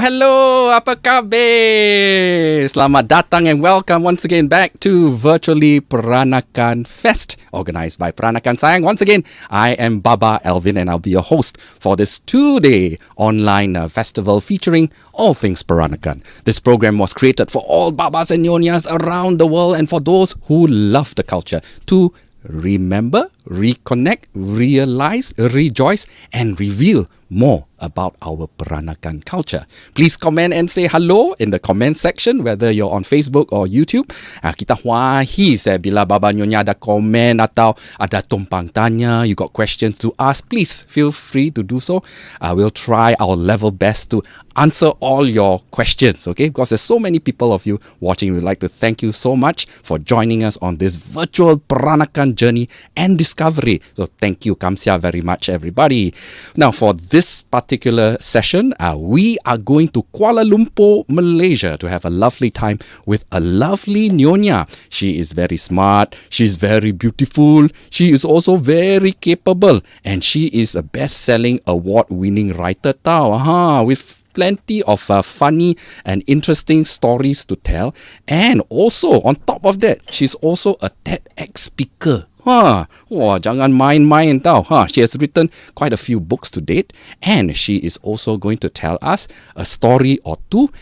Hello, apa khabar? Selamat datang and welcome once again back to Virtually Peranakan Fest, organized by Peranakan Sayang. Once again, I am Baba Alvin and I'll be your host for this 2-day online festival featuring all things Peranakan. This program was created for all Babas and Nyonyas around the world and for those who love the culture to remember, reconnect, realize, rejoice, and reveal more about our Peranakan culture. Please comment and say hello in the comment section, whether you're on Facebook or YouTube. Kita huahi bila Baba Nyonya ada komen atau ada tumpang tanya, you got questions to ask, please feel free to do so. We'll try our level best to answer all your questions, okay? Because there's so many people of you watching. We'd like to thank you so much for joining us on this virtual Peranakan journey and discovery. So thank you, Kamsia, very much, everybody. Now, for this particular session, we are going to Kuala Lumpur, Malaysia to have a lovely time with a lovely Nyonya. She is very smart, she's very beautiful, she is also very capable, and she is a best-selling award-winning writer tau, with plenty of funny and interesting stories to tell. And also, on top of that, she's also a TEDx speaker. Jangan main-main tau. She has written quite a few books to date, and she is also going to tell us a story or two.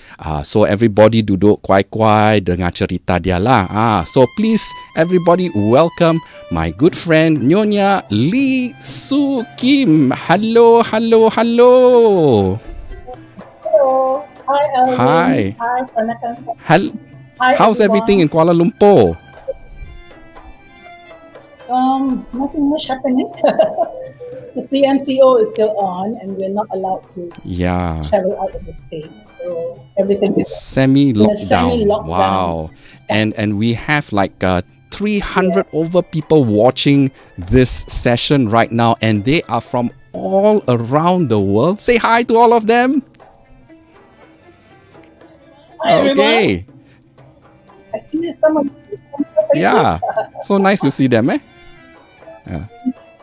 So everybody duduk kuai-kuai dengar cerita dia lah. So please, everybody welcome my good friend Nyonya Lee Soo Kim. Hello. Hello. Hi, Alvin. Hi. Hi, Peranakan. Hi, how's everything in Kuala Lumpur? Nothing much happening. The CMCO is still on, and we're not allowed to travel out of the state. So everything is semi-lockdown. Wow. And we have like 300 over people watching this session right now, and they are from all around the world. Say hi to all of them. Hi, okay. Everyone. I see someone. Yeah. So nice to see them, eh? Yeah.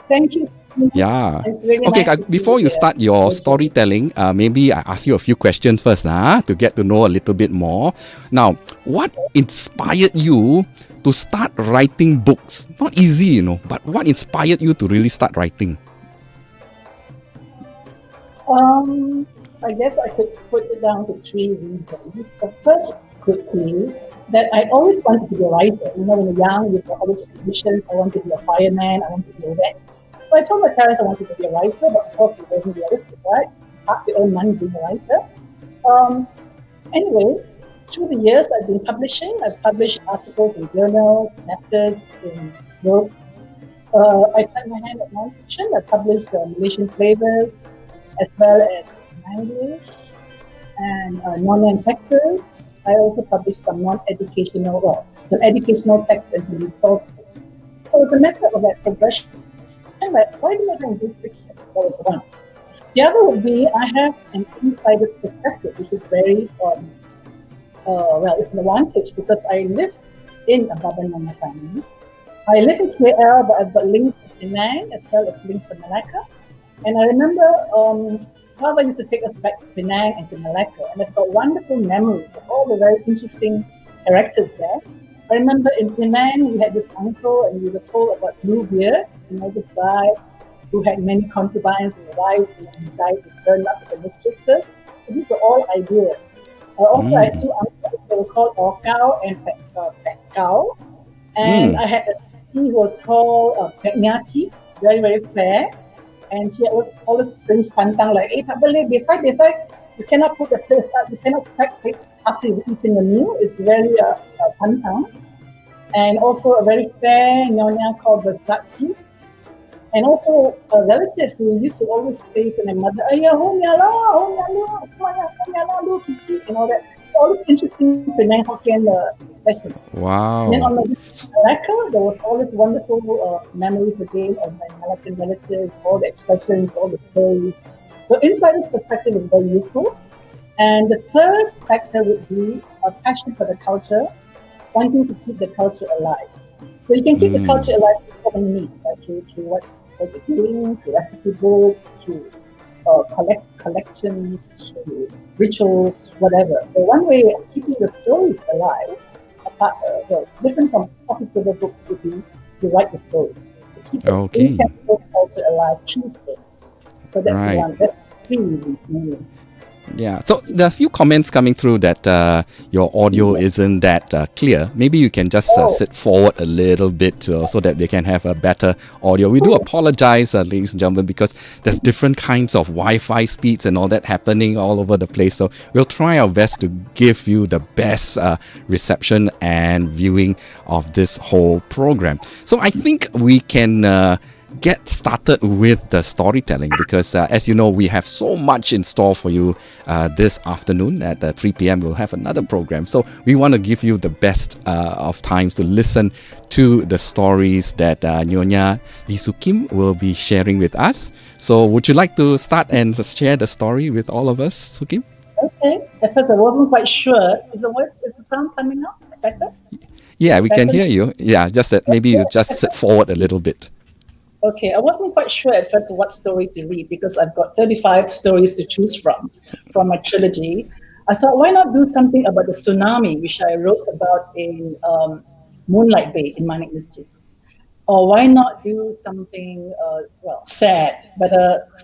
Thank you. Yeah. Really okay, nice before you start your storytelling, maybe I ask you a few questions first to get to know a little bit more. Now, what inspired you to start writing books? Not easy, but what inspired you to really start writing? I guess I could put it down to 3 reasons. The first could be that I always wanted to be a writer. When you're young, you've got all these ambitions. I want to be a fireman, I want to be a vet. So I told my parents I wanted to be a writer, but of course it wasn't realistic, right? Hard to earn money being a writer. Anyway, through the years I've been publishing. I've published articles in journals, letters, in books. I tried my hand at non-fiction. I published Malaysian flavors, as well as language and non-and texts. I also published some non-educational, some educational texts and some resource books. So it's a matter of that progression. Like, why do I do fiction? That was one. The other would be I have an insider perspective, which is very well, it's an advantage because I live in a Babanama family. I live in KL, but I've got links to Penang as well as links to Malacca. And I remember Father used to take us back to Penang and to Malacca, and I've got wonderful memories of all the very interesting characters there. I remember in Penang we had this uncle, and we were told about Bluebeard, this guy who had many concubines and wives, and he died to burn up with the mistresses. So these were all ideas. Also, I had two uncles. They were called Orkao and Pet Cow. And I had a he was called Pek Nyati, very, very fair. And she was always strange pantang, like, tak boleh, beside, you cannot put the plate up, you cannot crack it after you've eaten the meal. It's very pantang. And also a very fair nyonya called Versace. And also a relative who used to always say to my mother, Ayah, home yalo, kicik, and all that. So all this interesting Penang Hokkien expressions. Wow. And then on Malacca, there was all these wonderful memories again of my Malaccan relatives, all the expressions, all the stories. So insider's perspective is very useful. And the third factor would be a passion for the culture, wanting to keep the culture alive. So you can keep the culture alive through so many means, through what you're doing, through recipe books, through collections, through rituals, whatever. So one way of keeping the stories alive, different from coffee table books, would be to write the stories. To keep the intangible culture alive through stories. So that's the one. That's really meaning. Yeah, so there are a few comments coming through that your audio isn't that clear. Maybe you can just sit forward a little bit so that they can have a better audio. We do apologize, ladies and gentlemen, because there's different kinds of Wi-Fi speeds and all that happening all over the place. So we'll try our best to give you the best reception and viewing of this whole program. So I think we can get started with the storytelling because as you know, we have so much in store for you this afternoon at 3 p.m. We'll have another program, so we want to give you the best of times to listen to the stories that Nyonya Lee Soo Kim will be sharing with us. So would you like to start and share the story with all of us, Soo Kim? Okay, at first I wasn't quite sure. Is the sound coming out better? Yeah, we can hear you. Yeah, just that maybe you just sit forward a little bit. Okay, I wasn't quite sure at first what story to read because I've got 35 stories to choose from my trilogy. I thought, why not do something about the tsunami, which I wrote about in Moonlight Bay in Manik Masjid? Or why not do something, sad? But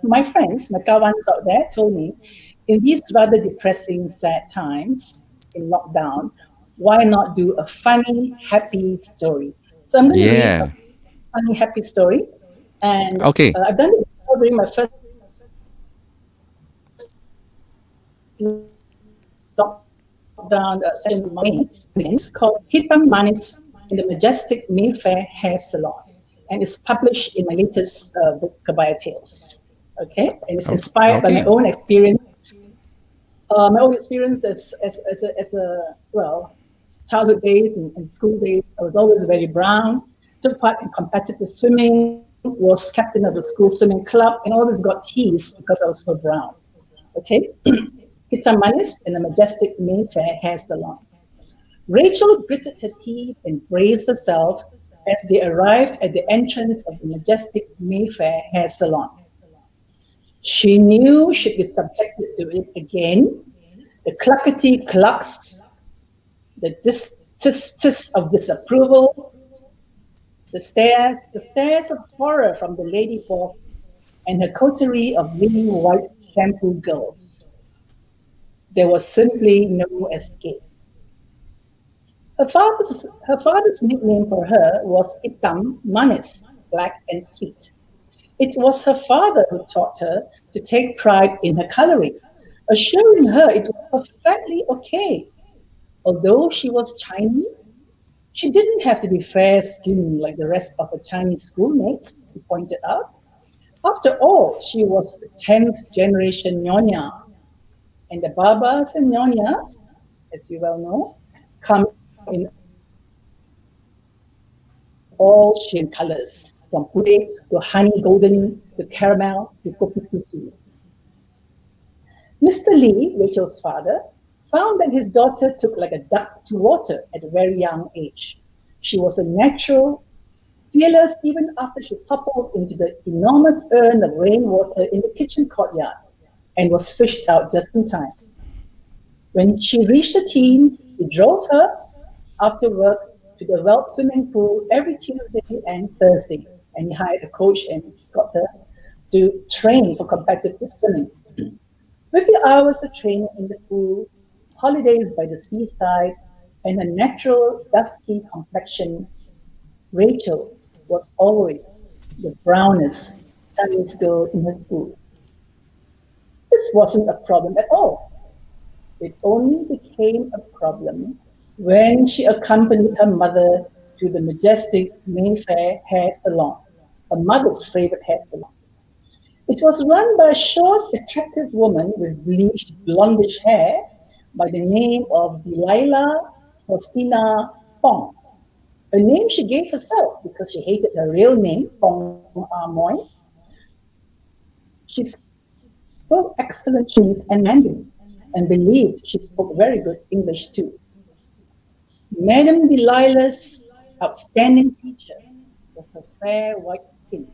my friends, my kawans out there told me, in these rather depressing, sad times in lockdown, why not do a funny, happy story? So I'm going to read a funny, happy story. And I've done it before during my first lockdown session. It's called Hitam Manis in the Majestic Mayfair Hair Salon. And it's published in my latest book, Kabaya Tales. Okay? And it's inspired by my own experience. As childhood days and school days. I was always very brown, took part in competitive swimming, was captain of the school swimming club, and always got teased because I was so brown. Okay? Hitam Manis in the Majestic Mayfair Hair Salon. Rachel gritted her teeth and braced herself as they arrived at the entrance of the Majestic Mayfair Hair Salon. She knew she'd be subjected to it again. The cluckety clucks, the tis of disapproval, the stares of horror from the lady boss and her coterie of lily white shampoo girls. There was simply no escape. Her father's nickname for her was Hitam Manis, black and sweet. It was her father who taught her to take pride in her coloring, assuring her it was perfectly okay. Although she was Chinese, she didn't have to be fair-skinned like the rest of her Chinese schoolmates, he pointed out. After all, she was the 10th generation Nyonya. And the Babas and Nyonyas, as you well know, come in all shades and colors, from pudding to honey golden to caramel to kopi susu. Mr. Lee, Rachel's father, found that his daughter took like a duck to water at a very young age. She was a natural, fearless even after she toppled into the enormous urn of rainwater in the kitchen courtyard and was fished out just in time. When she reached the teens, he drove her after work to the Weld swimming pool every Tuesday and Thursday, and he hired a coach and got her to train for competitive swimming. With the hours of training in the pool, holidays by the seaside, and a natural dusky complexion, Rachel was always the brownest, tiniest girl in her school. This wasn't a problem at all. It only became a problem when she accompanied her mother to the majestic Mayfair hair salon, her mother's favorite hair salon. It was run by a short, attractive woman with bleached blondish hair by the name of Delilah Faustina Pong, a name she gave herself because she hated her real name, Pong Amoy. She spoke excellent Chinese and Mandarin and believed she spoke very good English too. Madame Delilah's outstanding feature was her fair white skin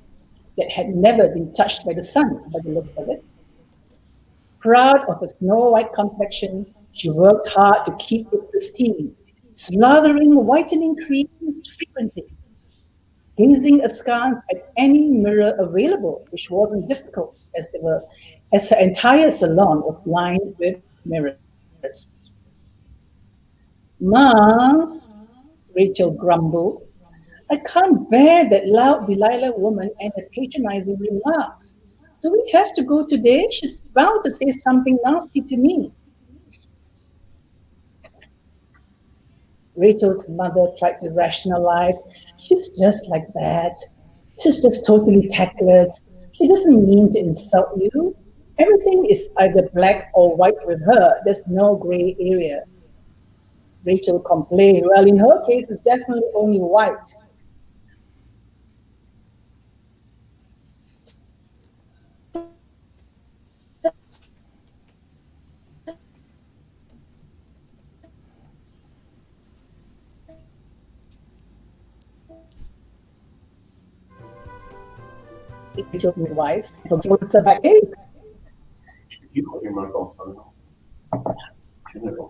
that had never been touched by the sun, by the looks of it. Proud of her snow white complexion, she worked hard to keep it pristine, slathering whitening creams frequently, gazing askance at any mirror available, which wasn't difficult as her entire salon was lined with mirrors. Ma, Rachel grumbled, I can't bear that loud Delilah woman and her patronizing remarks. Do we have to go today? She's bound to say something nasty to me. Rachel's mother tried to rationalize. She's just like that. She's just totally tactless. She doesn't mean to insult you. Everything is either black or white with her. There's no gray area. Rachel complained. Well, in her case, it's definitely only white. Rachel's midwives from back. Hey, You got your mobile phone on.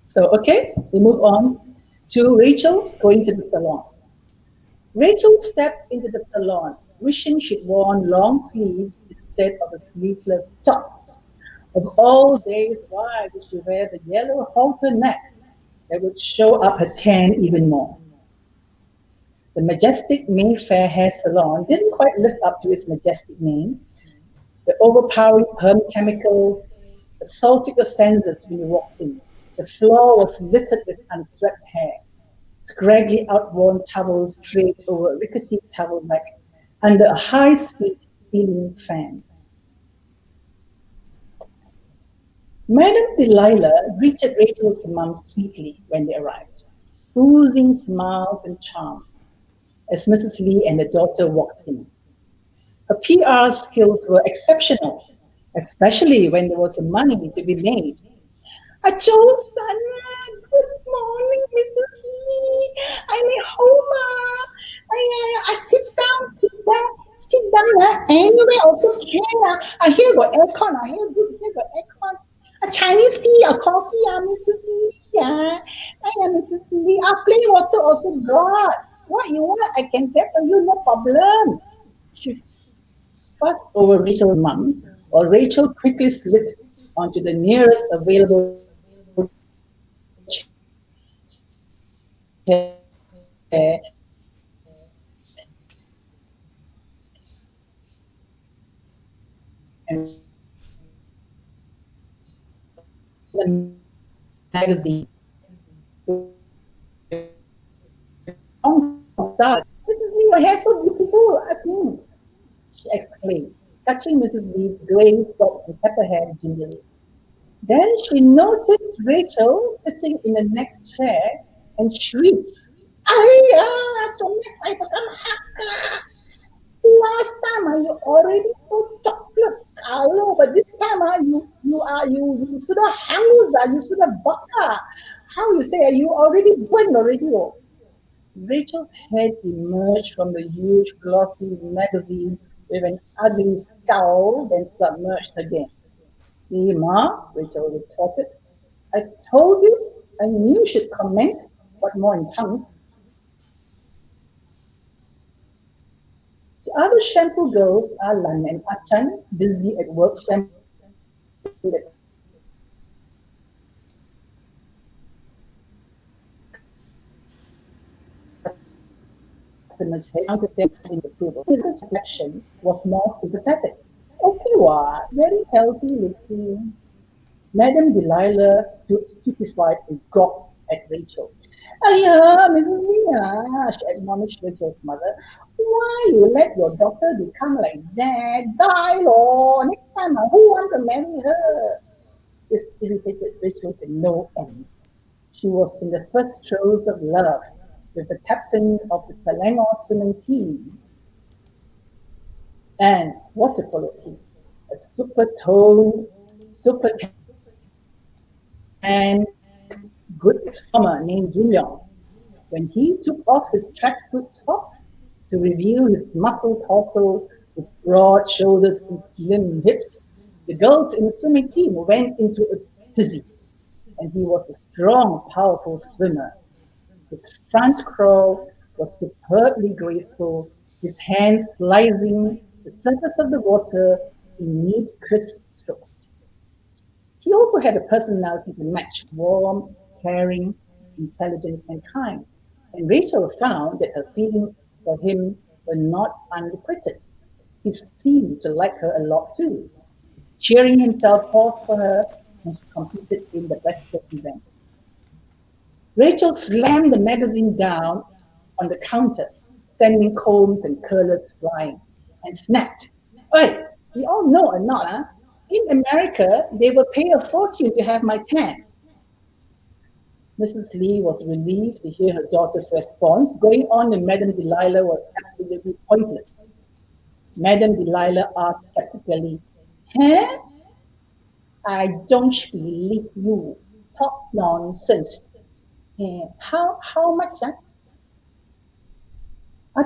so okay, we move on to Rachel going to the salon. Rachel stepped into the salon, wishing she'd worn long sleeves instead of a sleeveless top. Of all days, why did she wear the yellow halter neck that would show up her tan even more? The majestic Mayfair hair salon didn't quite live up to its majestic name. The overpowering perm chemicals assaulted your senses when you walked in. The floor was littered with unswept hair, scraggly outworn towels draped over a rickety towel rack under a high-speed ceiling fan. Madame Delilah greeted Rachel's mum sweetly when they arrived, oozing smiles and charm as Mrs. Lee and the daughter walked in. Her PR skills were exceptional, especially when there was money to be made. Acho, Sana, good morning, Mrs. Lee. I'm at home. I sit down. Anyway, also can. I hear got aircon. I hear good, here got aircon. A Chinese tea, a coffee, Mrs. Lee. Mrs. Lee. Plain water also brought. What you want, I can get for you, no problem. She fussed over Rachel's mum, while Rachel quickly slid onto the nearest available chair and the magazine. Mrs. Lee, your hair so beautiful. Ask me, she exclaimed, touching Mrs. Lee's grey salt and pepper hair gingerly. Then she noticed Rachel sitting in the next chair and shrieked, Ayah, comel saya pegang hak kak. Last time you already put chocolate color, but this time you should have hangus, you should have bakar. How you say you already burn already? Oh. Rachel's head emerged from the huge glossy magazine with an ugly scowl, then submerged again. See, Ma, Rachel retorted. I told you I knew you should comment. What more in tongues? The other shampoo girls, Alan and Achan, busy at work shampooing the customers' head counted their approval. His reflection was more sympathetic. Okay, what? Very healthy looking. Madame Delilah stood stupefied and gawked at Rachel. Ayah, Mrs. Nina, she admonished Rachel's mother. Why you let your daughter become like that? Die, Lord. Next time, who want to marry her? This irritated Rachel to no end. She was in the first throes of love with the captain of the Selangor swimming team and water polo team, a super toned, super and good swimmer named Julian. When he took off his tracksuit top to reveal his muscled torso, his broad shoulders and slim hips, the girls in the swimming team went into a tizzy. And he was a strong, powerful swimmer. His front crawl was superbly graceful, his hands slicing the surface of the water in neat, crisp strokes. He also had a personality to match, warm, caring, intelligent, and kind. And Rachel found that her feelings for him were not unrequited. He seemed to like her a lot too, cheering himself forth for her when she competed in the breaststroke event. Rachel slammed the magazine down on the counter, sending combs and curlers flying, and snapped. Oi, you all know or not, huh? In America, they will pay a fortune to have my tan. Mrs. Lee was relieved to hear her daughter's response. Going on with Madame Delilah was absolutely pointless. Madame Delilah asked skeptically, Huh? I don't believe you. Talk nonsense. How much?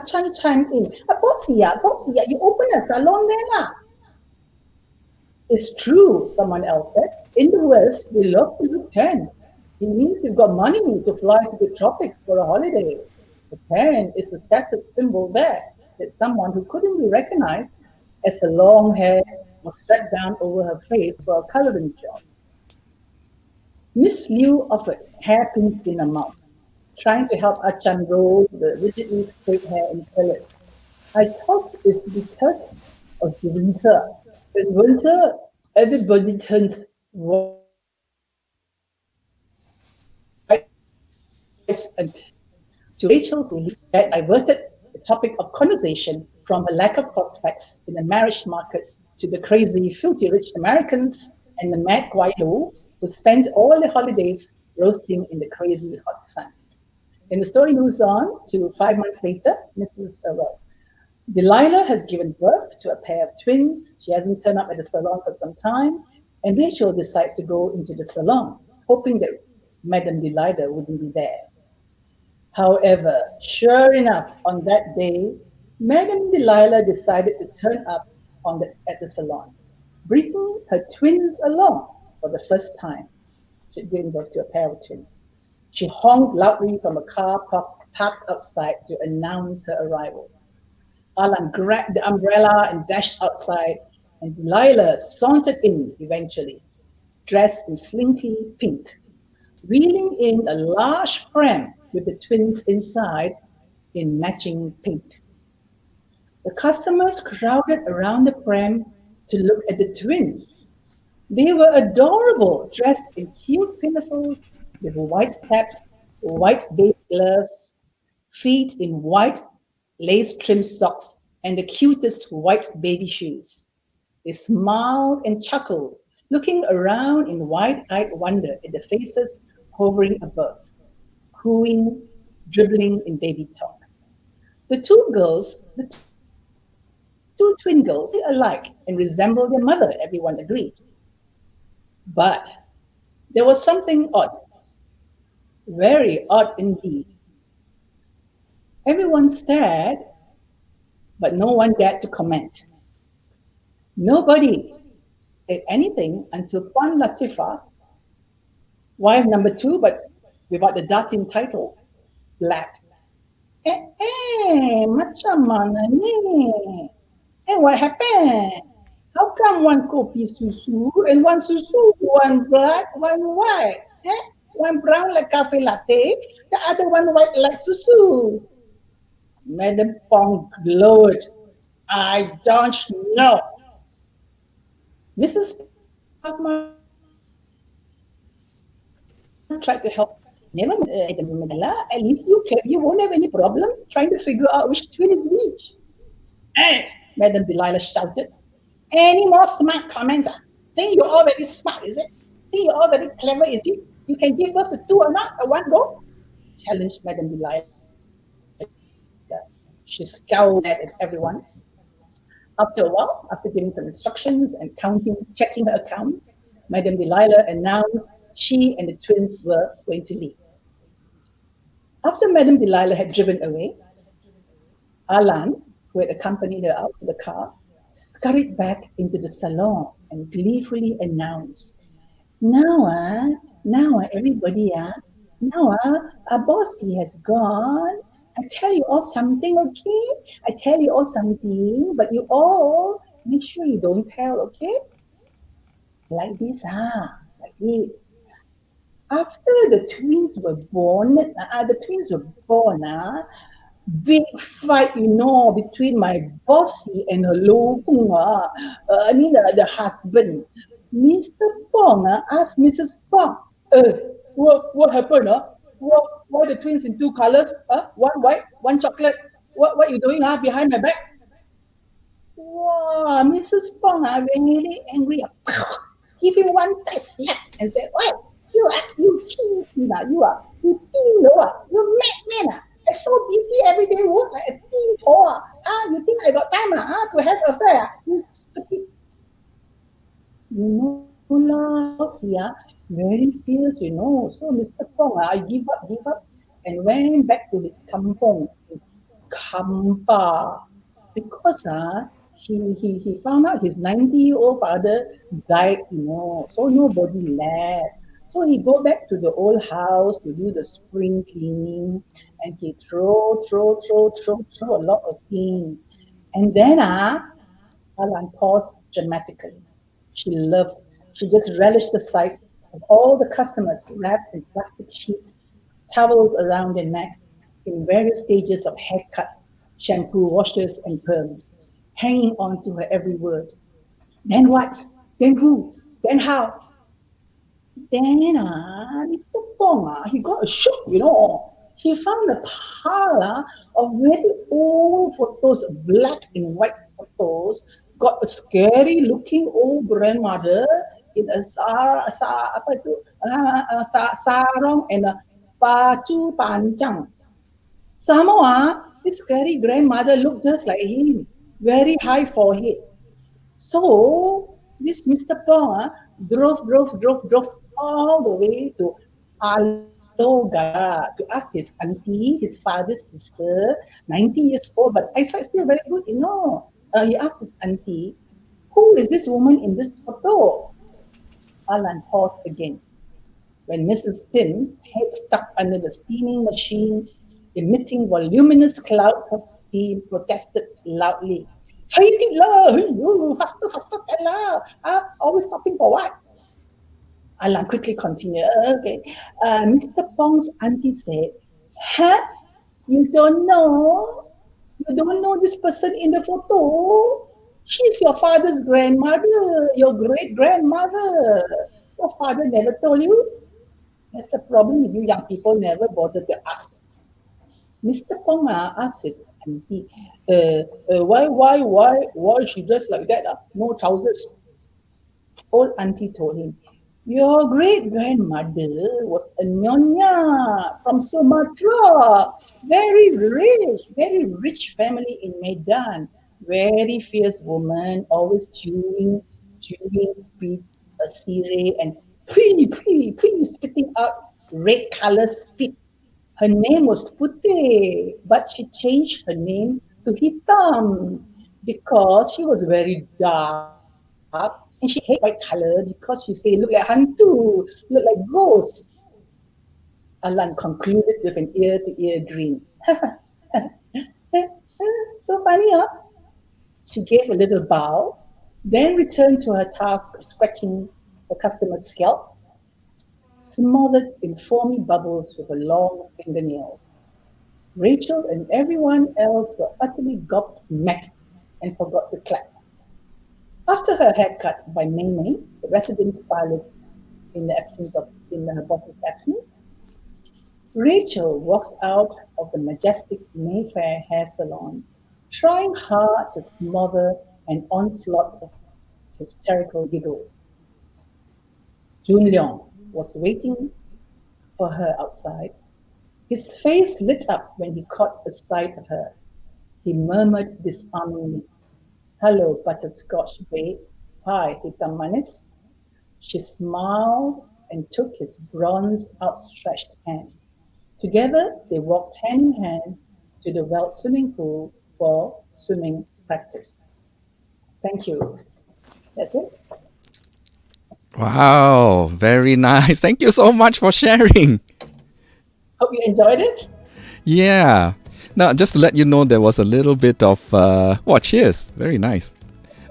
Chan chimed in. Bossy, you open a salon there lah. It's true, someone else said. In the West, we love to look tan. It means you've got money to fly to the tropics for a holiday. The tan is a status symbol there, said someone who couldn't be recognized as her long hair was strapped down over her face for a coloring job. Miss Liu offered, hairpins in her mouth, trying to help Achan roll the rigidly straight hair in curlers. I thought it's because of the winter. In winter, everybody turns white and to Rachel's relief, that diverted the topic of conversation from her lack of prospects in the marriage market to the crazy, filthy rich Americans and the mad Guailu who spent all their holidays roasting in the crazy hot sun. And the story moves on to 5 months later. Delilah has given birth to a pair of twins. She hasn't turned up at the salon for some time. And Rachel decides to go into the salon, hoping that Madame Delilah wouldn't be there. However, sure enough, on that day, Madame Delilah decided to turn up at the salon, bringing her twins along for the first time. She gave birth to a pair of twins. She honked loudly from a car parked outside to announce her arrival. Alan grabbed the umbrella and dashed outside, and Delilah sauntered in eventually, dressed in slinky pink, wheeling in a large pram with the twins inside in matching pink. The customers crowded around the pram to look at the twins. They were adorable, dressed in cute pinafores with white caps, white baby gloves, feet in white lace-trimmed socks, and the cutest white baby shoes. They smiled and chuckled, looking around in wide-eyed wonder at the faces hovering above. cooing, dribbling in baby talk. The two twin girls, they alike and resemble their mother, everyone agreed. But there was something odd, very odd indeed. Everyone stared, but no one dared to comment. Nobody said anything until Puan Latifah, wife number two, but without the Datin title, laughed. Macam mana ni? What happened? How come one kopi susu and one susu, one black, one white? One brown like cafe latte, the other one white like susu. Madam Pong glowered. I don't know. Mrs. Parkman tried to help. Never mind, at least you won't have any problems trying to figure out which twin is which. Hey, Madam Delilah shouted. Any more smart comments? Think you're all very smart, is it? Think you're all very clever, is it? You can give birth to two or not at one go? Challenged Madam Delilah. She scowled at everyone. After a while, after giving some instructions and checking her accounts, Madam Delilah announced she and the twins were going to leave. After Madam Delilah had driven away, Alan, who had accompanied her out to the car, scurried back into the salon and gleefully announced, now, everybody, our bossy has gone. I tell you all something, okay? I tell you all something, but you all make sure you don't tell, okay? Like this, like this. After the twins were born, big fight, between my bossy and her lobung, the husband. Mr. Pong asked Mrs. Pong, what happened? Why the twins in two colors? One white, one chocolate. What you doing behind my back? Wow, Mrs. Pong really angry. Give him one tight slap and said, "What? You cheesy now, you madman. I so busy every day work like a teen whore. You think I got time to have affair? You stupid." Boss, very fierce, So Mr. Pong, I give up, and went back to his kampong, Kampa, because he found out his 90-year-old father died, so nobody left. So he go back to the old house to do the spring cleaning, and he throw a lot of things. And then Alan paused dramatically. She just relished the sight of all the customers wrapped in plastic sheets, towels around their necks, in various stages of haircuts, shampoo, washes, and perms, hanging on to her every word. Then what? Then who? Then how? Then Mr. Pong, he got a shock, He found a pile of very old photos, black and white photos, got a scary looking old grandmother in a sarong and a baju panjang. Somehow, this scary grandmother looked just like him, very high forehead. So this Mr. Pong drove all the way to Aloga to ask his auntie, his father's sister, 90 years old, but eyesight still very good, He asked his auntie, "Who is this woman in this photo?" Alan paused again. When Mrs. Tin, head stuck under the steaming machine, emitting voluminous clouds of steam, protested loudly. "Fight it lah! Faster, tell lah! Always stopping for what?" Alan quickly continued. Okay. Mr. Pong's auntie said, "Huh? You don't know? You don't know this person in the photo? She's your father's grandmother, your great-grandmother. Your father never told you?" That's the problem with you young people, never bother to ask. Mr. Pong asked his auntie, why she dressed like that? No trousers. Old auntie told him, Your great grandmother was a nyonya from Sumatra. Very rich family in Medan. Very fierce woman, always chewing spit, a sirih, and spitting out red color spit. Her name was Putih, but she changed her name to Hitam because she was very dark and she hated white color because she say look like hantu, look like ghost. Alan concluded with an ear-to-ear grin. So funny, huh? She gave a little bow, then returned to her task of scratching the customer's scalp, smothered in foamy bubbles with her long fingernails. Rachel and everyone else were utterly gobsmacked and forgot to clap. After her haircut by Mei Mei, the resident stylist in her boss's absence, Rachel walked out of the majestic Mayfair hair salon, trying hard to smother an onslaught of hysterical giggles. Jun Leong was waiting for her outside. His face lit up when he caught a sight of her. He murmured disarmingly, "Hello, butterscotch babe. Hi, hitam manis." She smiled and took his bronzed, outstretched hand. Together, they walked hand in hand to the well swimming pool for swimming practice. Thank you. That's it. Wow, very nice. Thank you so much for sharing. Hope you enjoyed it. Yeah. Now, just to let you know, there was a little bit of, cheers. Very nice.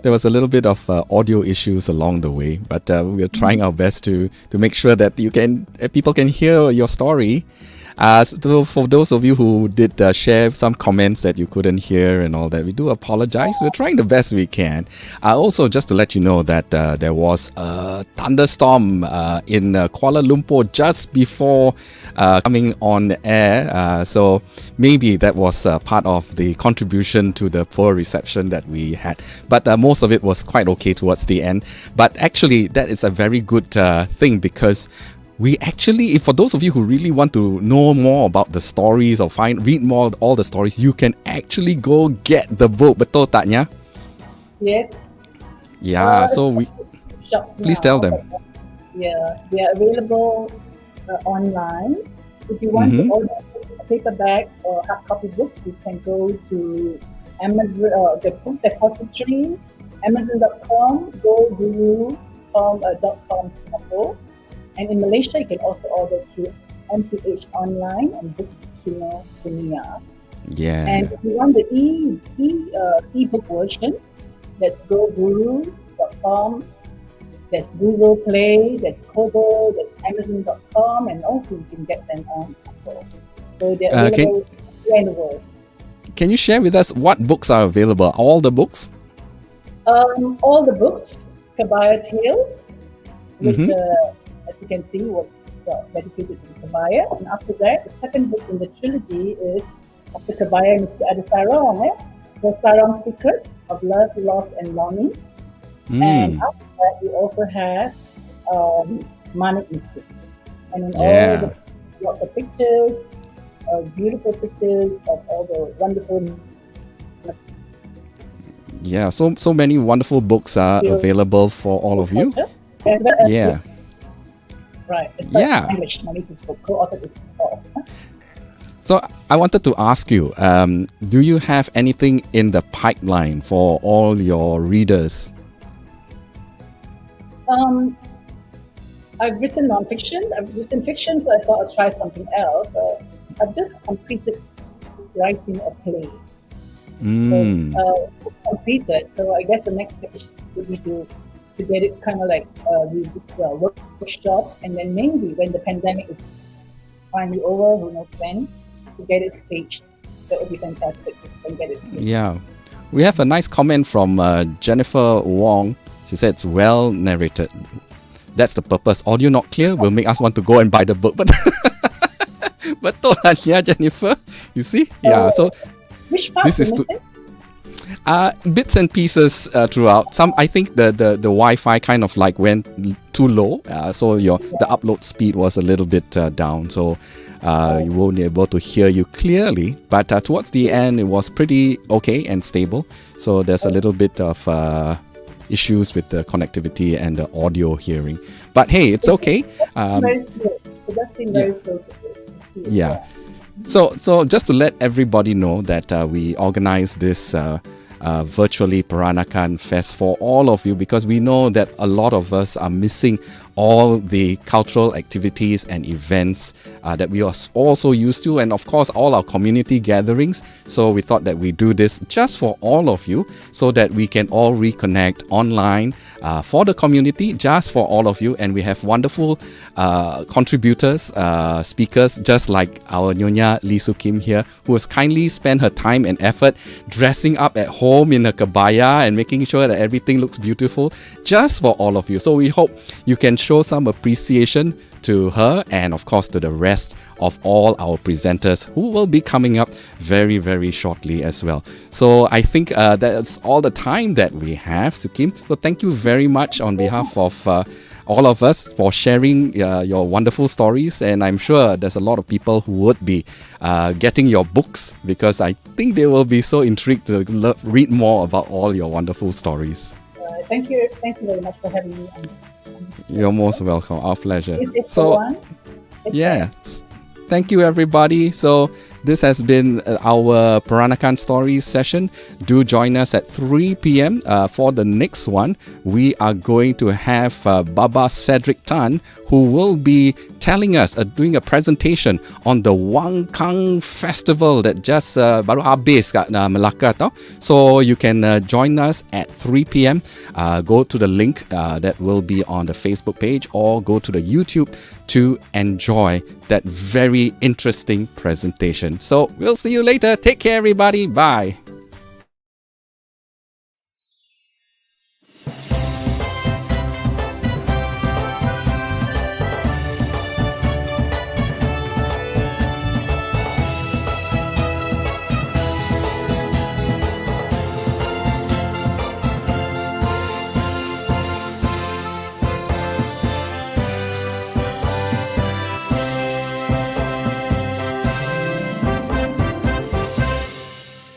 There was a little bit of audio issues along the way, but we are trying our best to make sure that people can hear your story. So for those of you who did share some comments that you couldn't hear and all that, we do apologize. We're trying the best we can. Also, just to let you know that there was a thunderstorm in Kuala Lumpur just before coming on air. So maybe that was part of the contribution to the poor reception that we had. But most of it was quite okay towards the end. But actually, that is a very good thing because we actually, for those of you who really want to know more about the stories or read more all the stories, you can actually go get the book. Betul taknya? Yes. Yeah, so please tell them. Yeah, they are available online. If you want to order a paperback or hard copy books, you can go to Amazon, the book depository, Amazon.com, GoGuru.com Singapore. And in Malaysia, you can also order through MPH Online and Books Kino Dunia. Yeah. And if you want the ebook version, that's GoGuru.com, that's Google Play, that's Kobo, that's Amazon.com, and also you can get them on Apple. So they're available anywhere in the world. Can you share with us what books are available? All the books? All the books, Kabaya Tales, which as you can see was dedicated to Kabaya. And after that, the second book in the trilogy is of the Kabaya Mesti Ada Sarong, The Sarong Secrets of Love, Loss and Longing. And after that, we also have Manik Mystic. And in all the lots of pictures, beautiful pictures of all the wonderful. Yeah, so many wonderful books are available for all of you. Yeah. Right. Yeah. English, co-authored with Paul. So I wanted to ask you, do you have anything in the pipeline for all your readers? I've written non-fiction. I've written fiction, so I thought I'd try something else. I've just completed writing a play. So, completed. So I guess the next stage would be to get it kind of like workshop, and then maybe when the pandemic is finally over, who knows when, to get it staged. That would be fantastic if we can get it staged. Yeah. We have a nice comment from Jennifer Wong. She said it's well narrated. That's the purpose. Audio not clear will make us want to go and buy the book. But betul lah, yeah, Jennifer. You see? Yeah. So which part this is Bits and pieces throughout. I think the Wi-Fi kind of like went too low, so the upload speed was a little bit down. So you won't be able to hear you clearly. But towards the end, it was pretty okay and stable. So there's a little bit of issues with the connectivity and the audio hearing. But hey, it's okay. Very clear. It does seem very close. Yeah. So just to let everybody know that we organized this virtually Peranakan Fest for all of you, because we know that a lot of us are missing all the cultural activities and events that we are also used to, and of course all our community gatherings. So we thought that we do this just for all of you, so that we can all reconnect online for the community, just for all of you. And we have wonderful contributors, speakers, just like our Nyonya Lee Soo Kim here, who has kindly spent her time and effort dressing up at home in a kabaya and making sure that everything looks beautiful just for all of you. So we hope you can show some appreciation to her, and of course to the rest of all our presenters who will be coming up very, very shortly as well. So I think that's all the time that we have, Soo Kim. So thank you very much on behalf of all of us for sharing your wonderful stories, and I'm sure there's a lot of people who would be getting your books, because I think they will be so intrigued to read more about all your wonderful stories. Thank you very much for having me. You're most welcome. Our pleasure. It's So, one. yeah. Thank you, everybody. So this has been our Peranakan Stories session. Do join us at 3 p.m. For the next one. We are going to have Baba Cedric Tan, who will be telling us, doing a presentation on the Wang Kang Festival that just baru habis kat Melaka tau. So you can join us at 3 p.m. Go to the link that will be on the Facebook page, or go to the YouTube to enjoy that very interesting presentation. So we'll see you later. Take care, everybody. Bye.